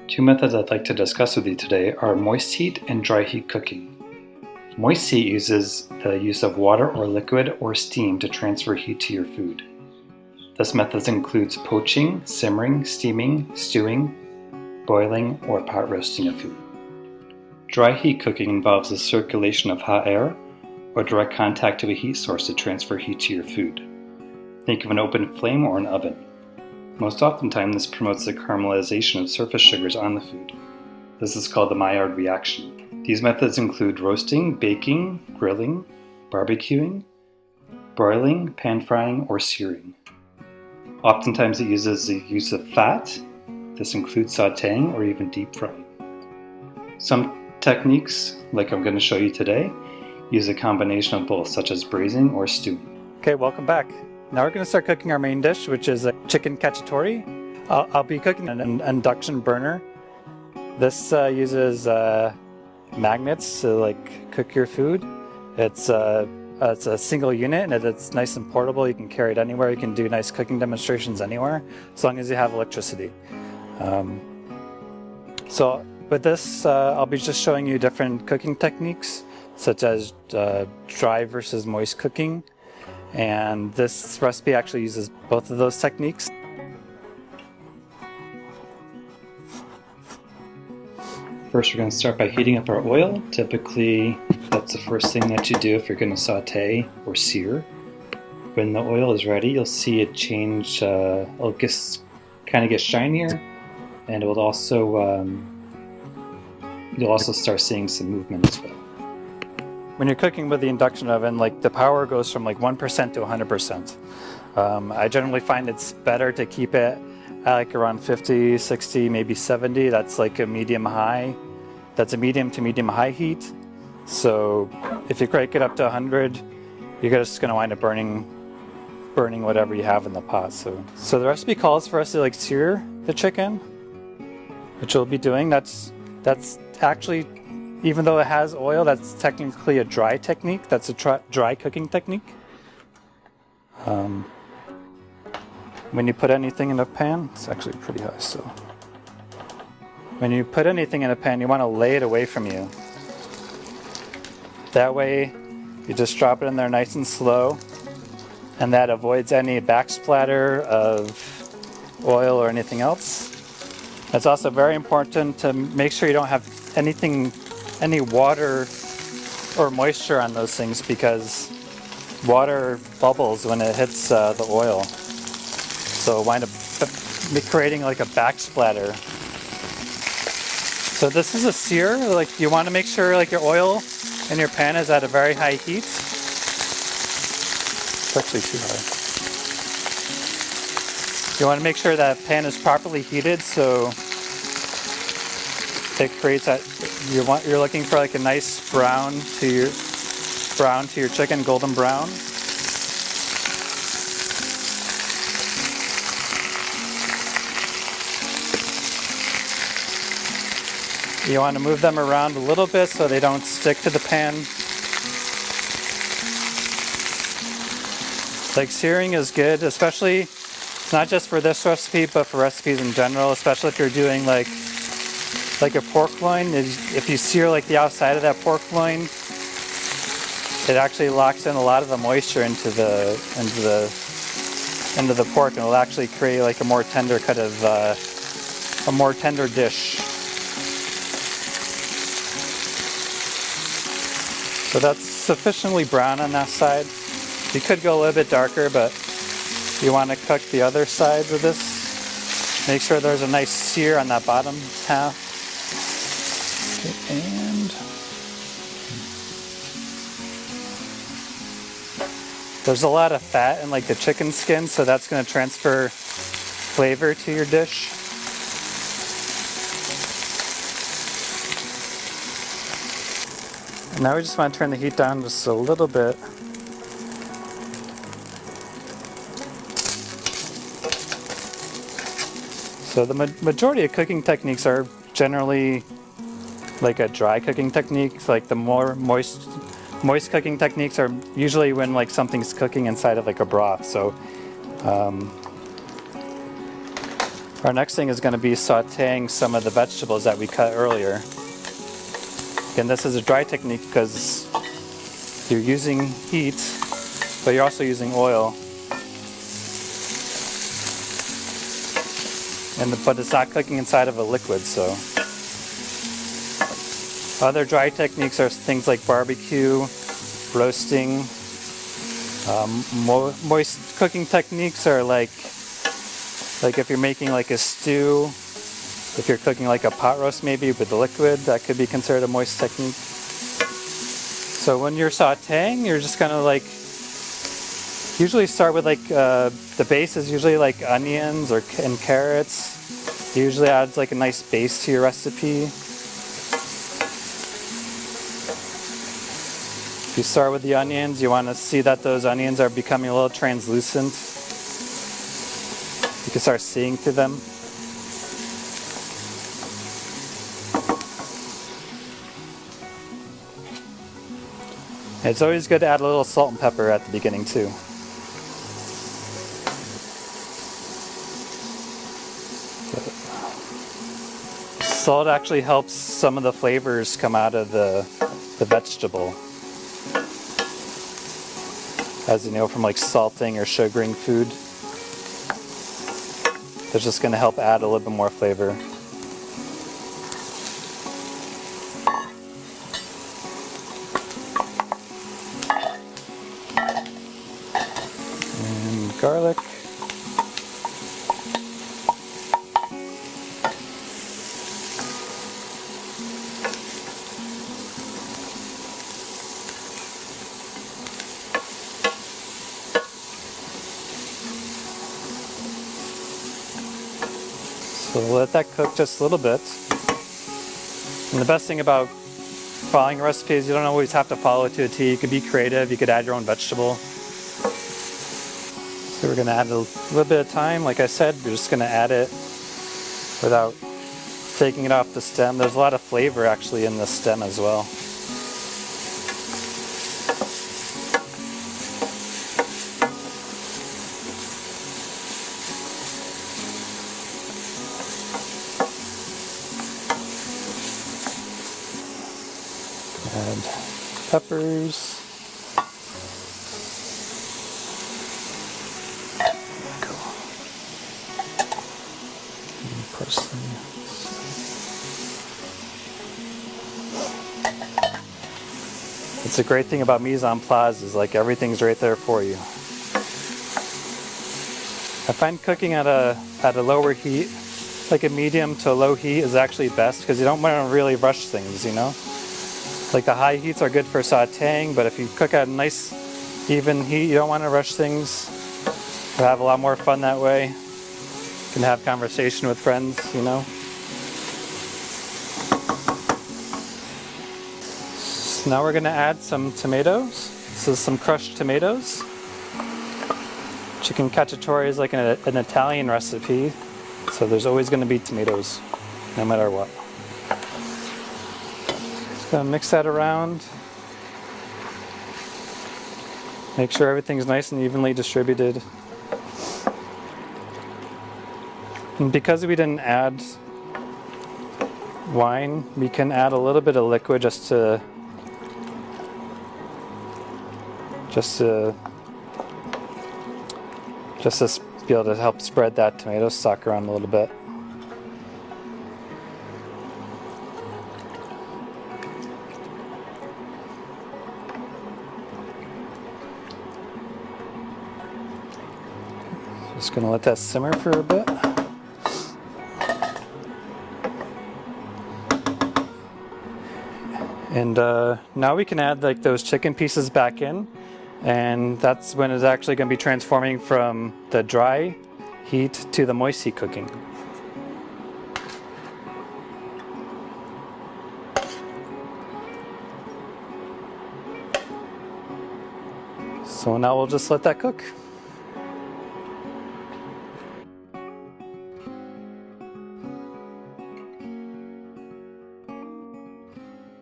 Two methods I'd like to discuss with you today are moist heat and dry heat cooking. Moist heat uses the use of water or liquid or steam to transfer heat to your food. This method includes poaching, simmering, steaming, stewing, boiling, or pot roasting of food. Dry heat cooking involves the circulation of hot air or direct contact to a heat source to transfer heat to your food. Think of an open flame or an oven. Most oftentimes, this promotes the caramelization of surface sugars on the food. This is called the Maillard reaction. These methods include roasting, baking, grilling, barbecuing, broiling, pan frying, or searing. Oftentimes it uses the use of fat. This includes sautéing or even deep frying. Some techniques, like I'm going to show you today, use a combination of both, such as braising or stewing. Okay, welcome back. Now we're going to start cooking our main dish, which is a Chicken Cacciatore. I'll be cooking an induction burner. This uses magnets to cook your food. It's a single unit and it's nice and portable. You can carry it anywhere. You can do nice cooking demonstrations anywhere, as long as you have electricity. So with this, I'll be just showing you different cooking techniques, such as dry versus moist cooking. And this recipe actually uses both of those techniques. First, we're going to start by heating up our oil. Typically, that's the first thing that you do if you're going to sauté or sear. When the oil is ready, you'll see it change, it'll kind of get shinier, and it will also, you'll also start seeing some movement as well. When you're cooking with the induction oven, the power goes from 1% to 100%. I generally find it's better to keep it at around 50, 60, maybe 70. That's a medium high. That's a medium to medium high heat. So if you crank it up to 100, you're just going to wind up burning whatever you have in the pot. So the recipe calls for us to sear the chicken, which we'll be doing. That's actually, even though it has oil, that's technically a dry technique. That's a dry cooking technique. When you put anything in a pan, it's actually pretty high still. When you put anything in a pan, you want to lay it away from you. That way, you just drop it in there nice and slow, and that avoids any backsplatter of oil or anything else. It's also very important to make sure you don't have any water or moisture on those things, because water bubbles when it hits the oil. So wind up creating a backsplatter. So this is a sear. You want to make sure your oil in your pan is at a very high heat. It's actually too high. You want to make sure that pan is properly heated, so it creates that you're looking for a nice brown to your chicken, golden brown. You want to move them around a little bit so they don't stick to the pan. Searing is good, especially not just for this recipe, but for recipes in general, especially if you're doing like a pork loin. If you sear the outside of that pork loin, it actually locks in a lot of the moisture into the pork, and it'll actually create a more tender a more tender dish. So that's sufficiently brown on that side. You could go a little bit darker, but you want to cook the other side with this. Make sure there's a nice sear on that bottom half. Okay, and there's a lot of fat in the chicken skin, so that's going to transfer flavor to your dish. Now we just want to turn the heat down just a little bit. So the majority of cooking techniques are generally a dry cooking technique. The more moist cooking techniques are usually when something's cooking inside of a broth. So Our next thing is going to be sauteing some of the vegetables that we cut earlier. Again, this is a dry technique because you're using heat, but you're also using oil. But it's not cooking inside of a liquid, so. Other dry techniques are things like barbecue, roasting. Moist cooking techniques are like if you're making like a stew, if you're cooking like a pot roast maybe with the liquid, that could be considered a moist technique. So when you're sauteing, you're just gonna like usually start with like the base is usually like onions and carrots. It usually adds like a nice base to your recipe. If you start with the onions, you want to see that those onions are becoming a little translucent. You can start seeing through them. It's always good to add a little salt and pepper at the beginning too. Salt actually helps some of the flavors come out of the vegetable. As you know from like salting or sugaring food. It's just going to help add a little bit more flavor. And garlic. So we'll let that cook just a little bit. And the best thing about following a recipe is you don't always have to follow it to a T. You could be creative, you could add your own vegetable. So we're gonna add a little bit of thyme. Like I said, we're just gonna add it without taking it off the stem. There's a lot of flavor actually in the stem as well. Add peppers. And parsley. It's a great thing about mise en place is like everything's right there for you. I find cooking at a lower heat, like a medium to low heat, is actually best because you don't want to really rush things, you know? Like the high heats are good for sauteing, but if you cook at a nice even heat, you don't want to rush things. You'll have a lot more fun that way. You can have conversation with friends, you know. So now we're going to add some tomatoes. This is some crushed tomatoes. Chicken Cacciatore is like an Italian recipe, so there's always going to be tomatoes, no matter what. Gonna mix that around. Make sure everything's nice and evenly distributed. And because we didn't add wine, we can add a little bit of liquid just to be able to help spread that tomato stock around a little bit. Just gonna let that simmer for a bit. And now we can add like those chicken pieces back in, and that's when it's actually gonna be transforming from the dry heat to the moist heat cooking. So now we'll just let that cook.